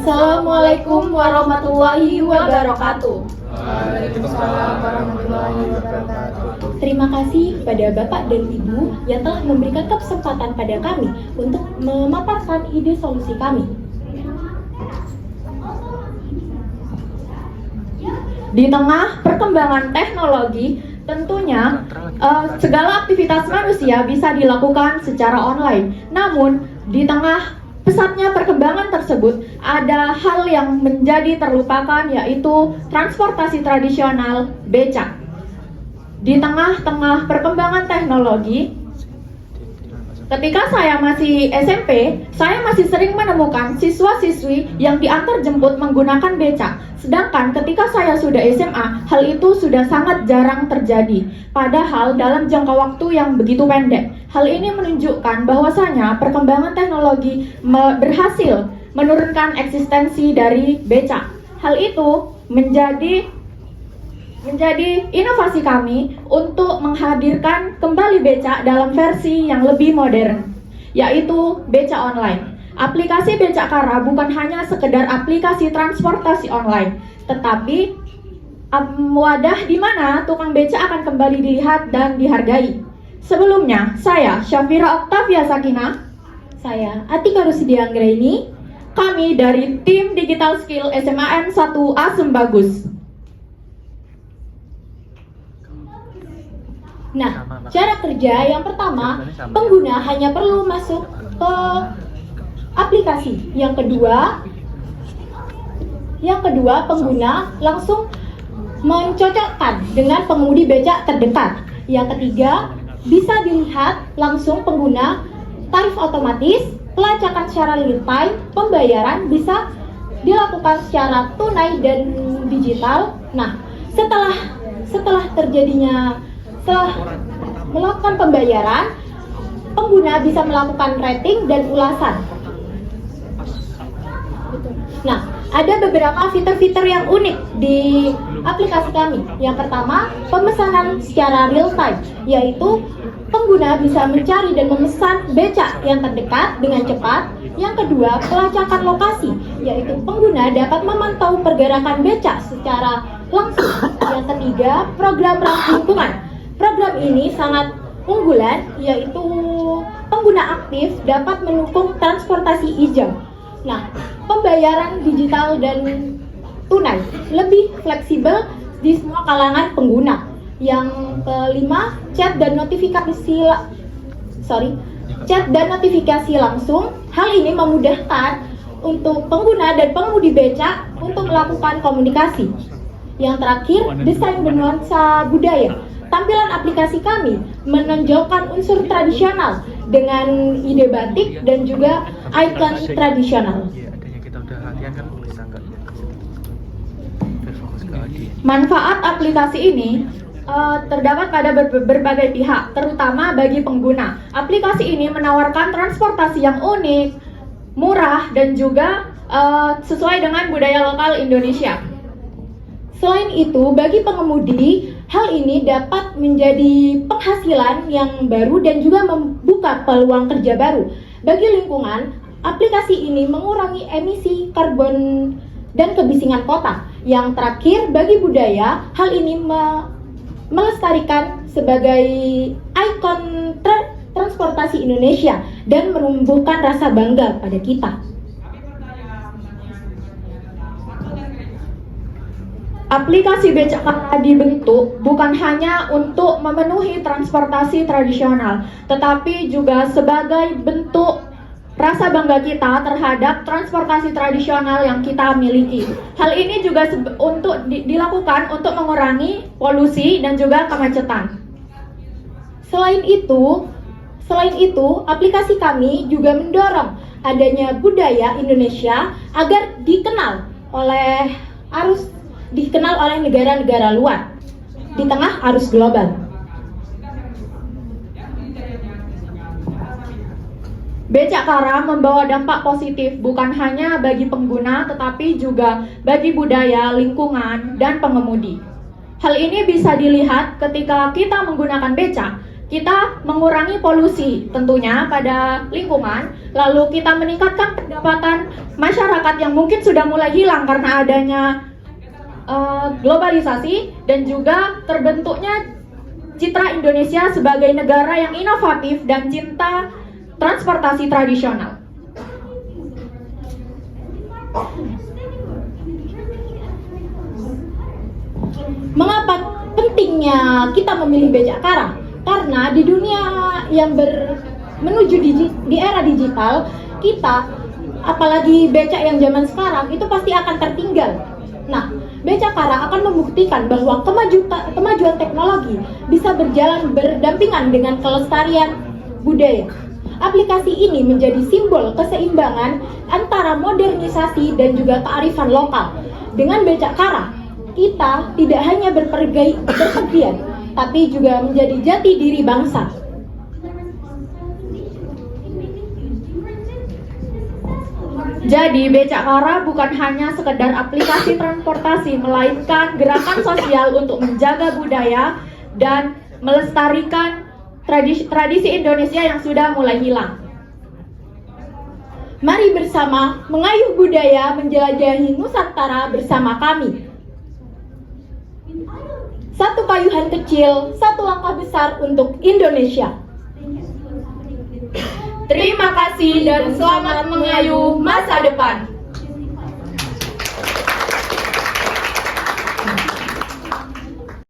Assalamualaikum warahmatullahi wabarakatuh. Waalaikumsalam warahmatullahi wabarakatuh. Terima kasih kepada Bapak dan Ibu yang telah memberikan kesempatan pada kami untuk memaparkan ide solusi kami. Di tengah perkembangan teknologi, tentunya segala aktivitas manusia bisa dilakukan secara online. Namun, di tengah pesatnya perkembangan tersebut, ada hal yang menjadi terlupakan, yaitu transportasi tradisional becak. Di tengah-tengah perkembangan teknologi, ketika saya masih SMP, saya masih sering menemukan siswa-siswi yang diantar jemput menggunakan becak. Sedangkan ketika saya sudah SMA, hal itu sudah sangat jarang terjadi. Padahal dalam jangka waktu yang begitu pendek. Hal ini menunjukkan bahwasanya perkembangan teknologi berhasil menurunkan eksistensi dari becak. Hal itu menjadi inovasi kami untuk menghadirkan kembali becak dalam versi yang lebih modern, yaitu becak online. Aplikasi Becak Kara bukan hanya sekedar aplikasi transportasi online, tetapi wadah di mana tukang becak akan kembali dilihat dan dihargai. Sebelumnya, saya Syafira Oktavia Sakinah, saya Atika Rusidia Anggraini, kami dari tim Digital Skill SMAN 1A Sembagus. Nah, cara kerja yang pertama, pengguna hanya perlu masuk ke aplikasi. Yang kedua, pengguna langsung mencocokkan dengan pengemudi becak terdekat. Yang ketiga, bisa dilihat langsung pengguna, tarif otomatis, pelacakan secara real time, pembayaran bisa dilakukan secara tunai dan digital. Nah, setelah melakukan pembayaran, pengguna bisa melakukan rating dan ulasan. Nah, ada beberapa fitur-fitur yang unik di aplikasi kami. Yang pertama, pemesanan secara real time, yaitu pengguna bisa mencari dan memesan becak yang terdekat dengan cepat. Yang kedua, pelacakan lokasi, yaitu pengguna dapat memantau pergerakan becak secara langsung. Yang ketiga, program ramah lingkungan. Program ini sangat unggulan, yaitu pengguna aktif dapat mendukung transportasi hijau. Nah, pembayaran digital dan tunai lebih fleksibel di semua kalangan pengguna. Yang kelima, chat dan notifikasi langsung. Hal ini memudahkan untuk pengguna dan pengemudi becak untuk melakukan komunikasi. Yang terakhir, desain bernuansa budaya. Tampilan aplikasi kami menonjolkan unsur tradisional dengan ide batik dan juga ikon tradisional. Manfaat aplikasi ini terdapat pada berbagai pihak, terutama bagi pengguna. Aplikasi ini menawarkan transportasi yang unik, murah, dan juga sesuai dengan budaya lokal Indonesia. Selain itu, bagi pengemudi, hal ini dapat menjadi penghasilan yang baru dan juga membuka peluang kerja baru. Bagi lingkungan, aplikasi ini mengurangi emisi karbon dan kebisingan kota. Yang terakhir, bagi budaya, hal ini melestarikan sebagai ikon transportasi Indonesia dan menumbuhkan rasa bangga pada kita. Aplikasi Becak Kara dibentuk bukan hanya untuk memenuhi transportasi tradisional, tetapi juga sebagai bentuk rasa bangga kita terhadap transportasi tradisional yang kita miliki. Hal ini juga dilakukan untuk mengurangi polusi dan juga kemacetan. Selain itu, aplikasi kami juga mendorong adanya budaya Indonesia agar dikenal oleh negara-negara luar di tengah arus global. Becak Kara membawa dampak positif bukan hanya bagi pengguna tetapi juga bagi budaya, lingkungan, dan pengemudi. Hal ini bisa dilihat ketika kita menggunakan becak. kita mengurangi polusi tentunya pada lingkungan, lalu kita meningkatkan pendapatan masyarakat yang mungkin sudah mulai hilang karena adanya globalisasi, dan juga terbentuknya citra Indonesia sebagai negara yang inovatif dan cinta transportasi tradisional. Mengapa pentingnya kita memilih becak kara? Karena di dunia yang menuju di era digital, kita, apalagi becak yang zaman sekarang, itu pasti akan tertinggal. Nah, becak kara akan membuktikan bahwa kemajuan teknologi bisa berjalan berdampingan dengan kelestarian budaya. Aplikasi ini menjadi simbol keseimbangan antara modernisasi dan juga kearifan lokal. Dengan becak kara, kita tidak hanya berpergian, tapi juga menjadi jati diri bangsa. Jadi, becak kara bukan hanya sekedar aplikasi transportasi, melainkan gerakan sosial untuk menjaga budaya dan melestarikan tradisi Indonesia yang sudah mulai hilang. Mari bersama mengayuh budaya menjelajahi Nusantara bersama kami. Satu payuhan kecil, satu langkah besar untuk Indonesia. Terima kasih dan selamat mengayuh masa depan.